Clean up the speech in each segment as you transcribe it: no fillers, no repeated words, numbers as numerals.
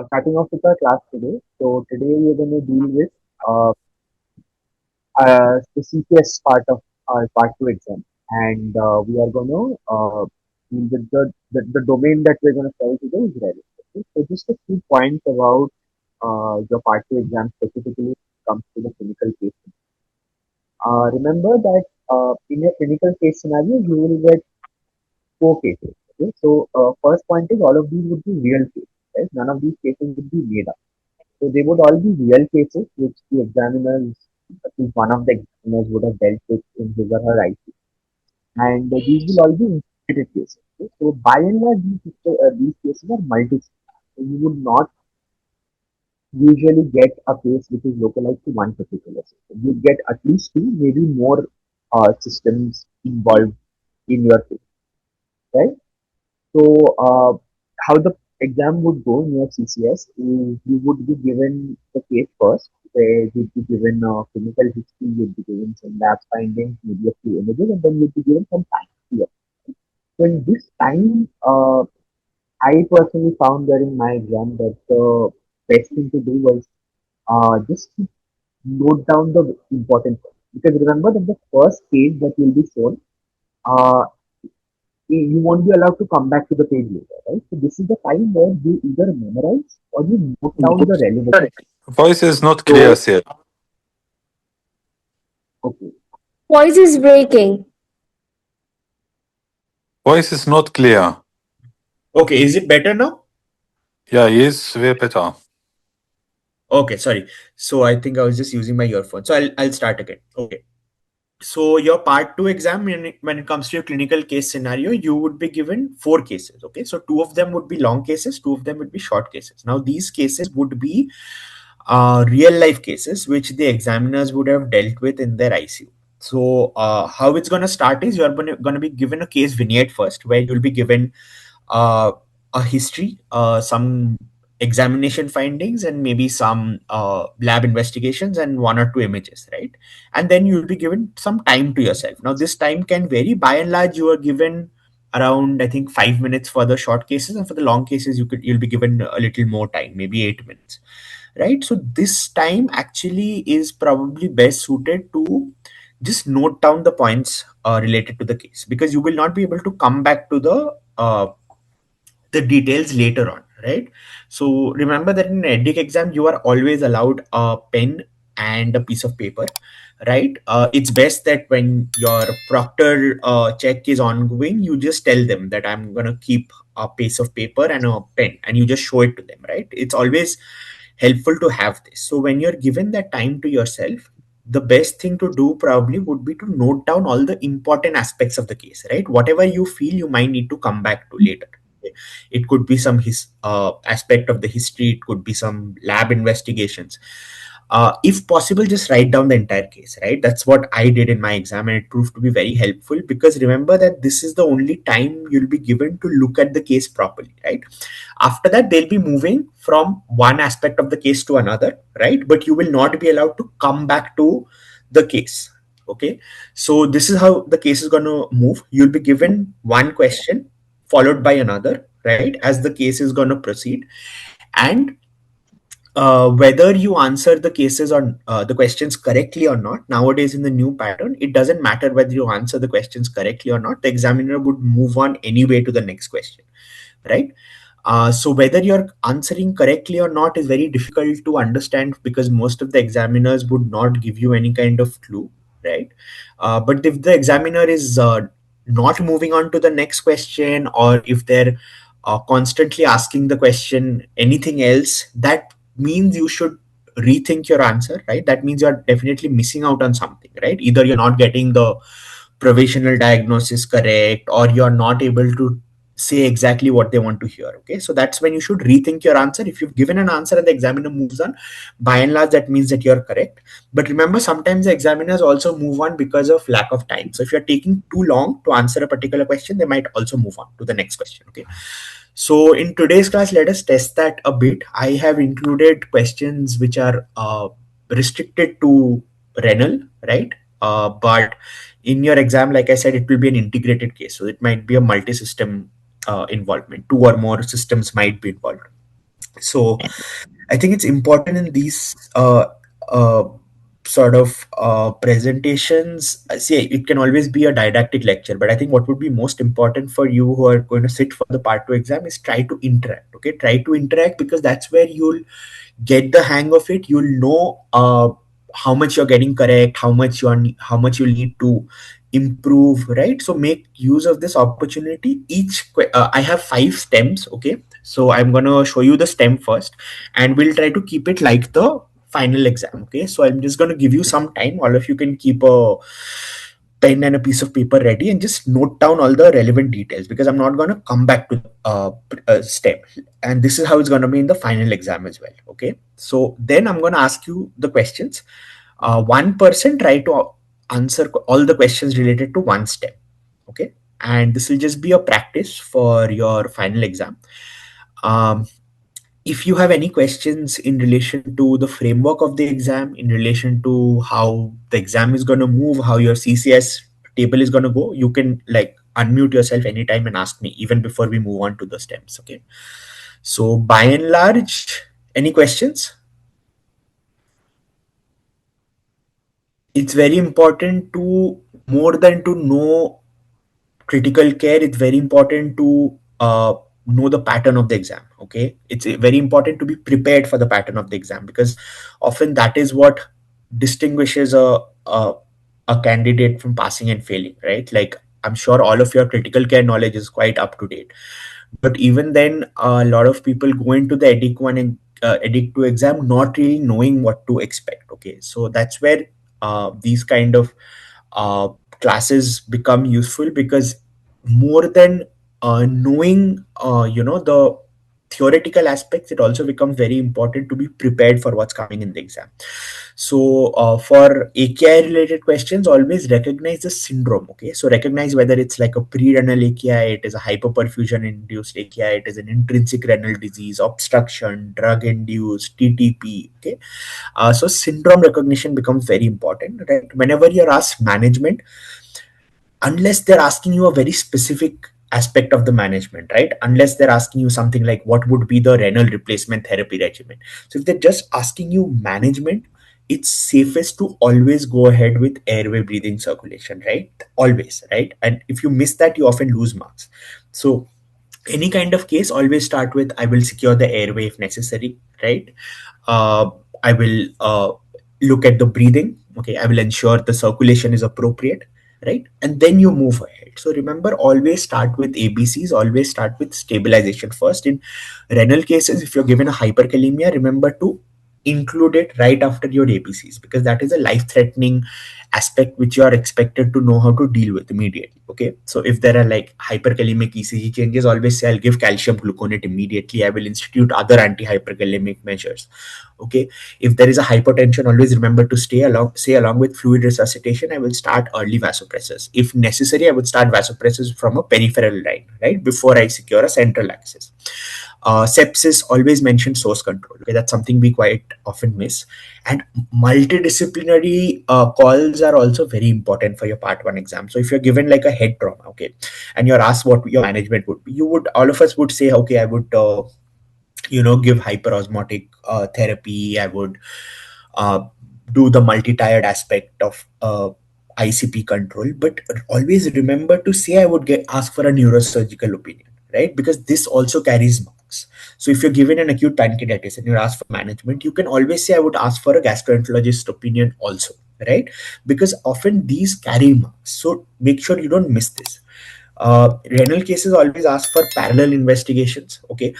Starting off with our class today. So today we are going to deal with uh, the CCS part of our part two exam, and we are going to deal with the domain that we're going to study today is Renal. Okay? So just a few points about your part two exam specifically when it comes to the clinical case. Remember that in your clinical case scenario, you will get four cases. Okay? So first point is all of these would be real cases. Right? None of these cases would be made up. So they would all be real cases which the examiners, at least one of the examiners would have dealt with in his or her IC. And these will all be integrated cases. Okay? So by and large, these cases are multi. So you would not usually get a case which is localized to one particular system. You get at least two, maybe more systems involved in your case, right? So, how the exam would go in your CCS is you would be given the case first, where you'd be given clinical history, you'd be given some lab findings, maybe a few images, and then you'd be given some time here. So, in this time, I personally found during my exam that the best thing to do was just to note down the important points. Because remember that the first page that will be shown, uh, you won't be allowed to come back to the page later, right? So this is the time where you either memorize or you note down the relevant. Correct. Voice is not clear, So, sir. okay. Voice is breaking. Voice is not clear. Okay, is it better now? Yeah, yes, way better. Okay, sorry. So I think I was just using my earphone. So I'll start again. Okay. So your part two exam, when it comes to your clinical case scenario, you would be given four cases. Okay. So two of them would be long cases, two of them would be short cases. Now these cases would be real life cases which the examiners would have dealt with in their ICU. So how it's going to start is you're going to be given a case vignette first, where you'll be given a history, some examination findings, and maybe some lab investigations and one or two images, right? And then you'll be given some time to yourself. Now this time can vary. By and large, you are given around, I think, 5 minutes for the short cases, and for the long cases you'll be given a little more time, maybe 8 minutes, right? So this time actually is probably best suited to just note down the points related to the case, because you will not be able to come back to the details later on, right? So remember that in an EDIC exam, you are always allowed a pen and a piece of paper, right? It's best that when your proctor check is ongoing, you just tell them that I'm going to keep a piece of paper and a pen, and you just show it to them, right? It's always helpful to have this. So when you're given that time to yourself, the best thing to do probably would be to note down all the important aspects of the case, right? Whatever you feel you might need to come back to later. It could be some aspect of the history, it could be some lab investigations. If possible, just write down the entire case, right? That's what I did in my exam, and it proved to be very helpful, because remember that this is the only time you'll be given to look at the case properly, right? After that, they'll be moving from one aspect of the case to another, right? But you will not be allowed to come back to the case. Okay, so this is how the case is going to move. You'll be given one question followed by another, right, as the case is going to proceed. And whether you answer the cases or the questions correctly or not, nowadays in the new pattern, it doesn't matter whether you answer the questions correctly or not. The examiner would move on anyway to the next question, right? So whether you're answering correctly or not is very difficult to understand, because most of the examiners would not give you any kind of clue, right? But if the examiner is not moving on to the next question, or if they're constantly asking the question anything else, that means you should rethink your answer, right? That means you're definitely missing out on something, right? Either you're not getting the provisional diagnosis correct, or you're not able to say exactly what they want to hear. Okay, so that's when you should rethink your answer. If you've given an answer and the examiner moves on, by and large that means that you're correct. But remember, sometimes the examiners also move on because of lack of time. So if you're taking too long to answer a particular question, they might also move on to the next question. Okay, so in today's class, let us test that a bit. I have included questions which are restricted to renal, right? But in your exam, like I said, it will be an integrated case. So it might be a multi-system involvement. Two or more systems might be involved. So I think it's important in these uh, sort of presentations. See, it can always be a didactic lecture, but I think what would be most important for you who are going to sit for the part 2 exam is try to interact. Okay, try to interact, because that's where you'll get the hang of it. You'll know how much you're getting correct, how much you need to improve, right? So make use of this opportunity. I have 5 stems. Okay, so I'm going to show you the stem first, and we'll try to keep it like the final exam. Okay, so I'm just going to give you some time. All of you can keep a pen and a piece of paper ready and just note down all the relevant details, because I'm not going to come back to STEM, and this is how it's going to be in the final exam as well. Okay, so then I'm going to ask you the questions. One person try to answer all the questions related to one STEM. Okay, and this will just be a practice for your final exam. um, if you have any questions in relation to the framework of the exam, in relation to how the exam is going to move, how your CCS table is going to go, you can like unmute yourself anytime and ask me even before we move on to the stems. Okay, so by and large, any questions? It's very important to, more than to know critical care, it's very important to know the pattern of the exam. Okay, it's very important to be prepared for the pattern of the exam, because often that is what distinguishes a, a candidate from passing and failing, right? Like, I'm sure all of your critical care knowledge is quite up to date, but even then a lot of people go into the edic 1 and edic 2 exam not really knowing what to expect. Okay, so that's where these kind of uh, classes become useful, because more than knowing the theoretical aspects, it also becomes very important to be prepared for what's coming in the exam. So for AKI related questions, always recognize the syndrome. Okay, so recognize whether it's like a pre-renal AKI, it is a hyperperfusion induced AKI, it is an intrinsic renal disease, obstruction, drug induced, TTP. Okay, so syndrome recognition becomes very important, right? Whenever you're asked management, unless they're asking you a very specific aspect of the management, right? Unless they're asking you something like what would be the renal replacement therapy regimen. So if they're just asking you management, it's safest to always go ahead with airway, breathing, circulation, right? Always, right? And if you miss that, you often lose marks. So any kind of case, always start with I will secure the airway if necessary, right? uh, I will look at the breathing. Okay, I will ensure the circulation is appropriate, right? And then you move ahead. So remember, always start with ABCs, always start with stabilization first. In renal cases, if you're given a hyperkalemia, remember to include it right after your ABCs, because that is a life threatening aspect which you are expected to know how to deal with immediately. Okay, so if there are like hyperkalemic ECG changes, always say I'll give calcium gluconate immediately, I will institute other anti-hyperkalemic measures. Okay, if there is a hypotension, always remember to stay along with fluid resuscitation, I will start early vasopressors. If necessary, I would start vasopressors from a peripheral line, right, before I secure a central access. Sepsis, always mention source control. Okay, that's something we quite often miss. And multidisciplinary calls are also very important for your part 1 exam. So if you're given like a head trauma, okay, and you're asked what your management would be, all of us would say, okay, I would give hyperosmotic therapy, I would uh, do the multi-tiered aspect of ICP control. But always remember to say I would get ask for a neurosurgical opinion, right? Because this also carries marks. So if you're given an acute pancreatitis and you're asked for management, you can always say I would ask for a gastroenterologist opinion also, right? Because often these carry marks. So make sure you don't miss this. Renal cases always ask for parallel investigations. Okay,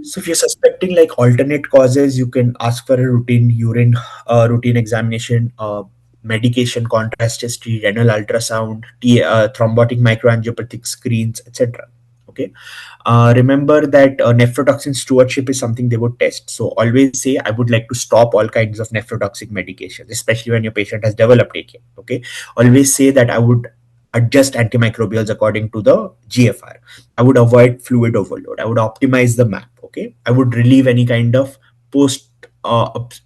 so if you're suspecting like alternate causes, you can ask for a routine examination, medication, contrast history, renal ultrasound, thrombotic microangiopathic screens, etc. Okay, remember that nephrotoxin stewardship is something they would test. So always say I would like to stop all kinds of nephrotoxic medications, especially when your patient has developed AKI. Okay, always say that I would adjust antimicrobials according to the GFR. I would avoid fluid overload. I would optimize the map. Okay, I would relieve any kind of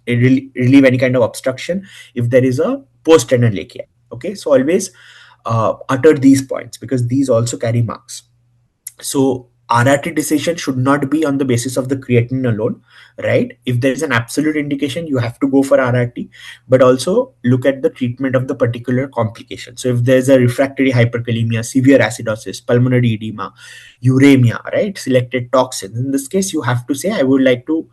relieve any kind of obstruction if there is a post renal AKI. Okay, so always utter these points, because these also carry marks. So RRT decision should not be on the basis of the creatinine alone, right? If there is an absolute indication, you have to go for RRT, but also look at the treatment of the particular complication. So if there's a refractory hyperkalemia, severe acidosis, pulmonary edema, uremia, right? Selected toxins. In this case, you have to say, I would like to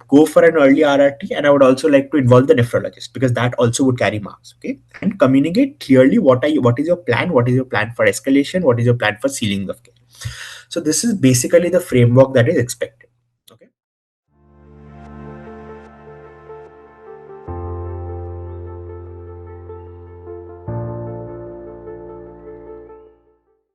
go for an early RRT, and I would also like to involve the nephrologist, because that also would carry marks. Okay, and communicate clearly what is your plan, what is your plan for escalation, what is your plan for sealing of care. So this is basically the framework that is expected.